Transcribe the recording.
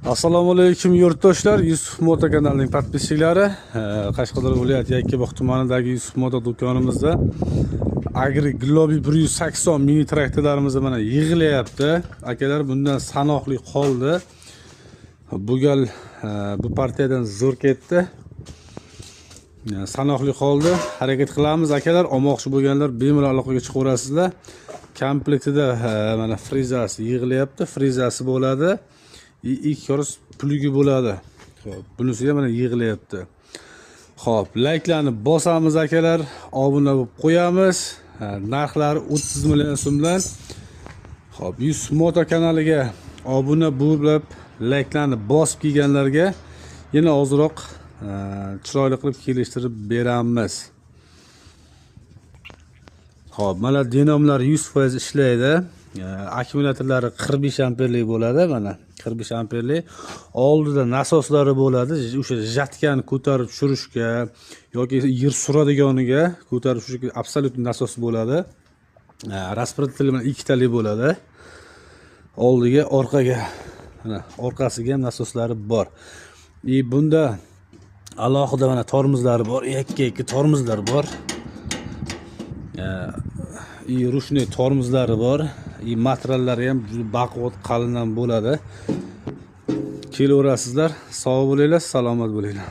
Assalomu alaykum yurtdoshlar, Yusuf Moto kanalining podpischiklari. Qashqadaryo viloyati Yakkabog' tumanidagi Yusuf Moto do'konimizda Agri Globi 180 mini traktorlarimiz mana yig'ilyapti. Akalar, bundan sanoqli qoldi. Bu gal bu partiyadan zo'r ketdi. Sanoqli qoldi. Harakat qilamiz akalar. Olmoqchi bo'lganlar bemalol aloqaga chiqaverasizlar. Komplektida mana frizasi yig'ilyapti. Frizasi bo'ladi. İlk yoruş puligi bo'ladi. Xo'p, bunisi ham mana yig'ilyapti. Xo'p, layklarni bosamiz akalar, obuna bo'lib qo'yamiz. Narxlari 30 million so'mdan. Xo'p, Yusuf Moto kanaliga obuna bo'lib, layklarni bosib kelganlarga yana ozroq chiroyli qilib kelishtirib beramiz. Xo'p, mana dinomlar 100% ishlaydi. Akkumulyatorlari 45 amperlik bo'ladi mana. 45 amperlik. Oldida nasoslari bo'ladi. O'sha jatkani ko'tarib tushirishga yoki yer suradiganiga ko'tarib tushirishga absolyut nasos bo'ladi. Raspretli bilan ikkitalik bo'ladi. Oldiga, orqaga. Mana orqasiga ham nasoslari bor. Bunda alohida mana tormozlari bor. Yakka tormozlar bor. Rushniy tormozlari bor. Materiallari ham juda baquvvat, qalin ham bo'ladi. Kelaverasizlar. Sog' bo'linglar, salomat bo'linglar.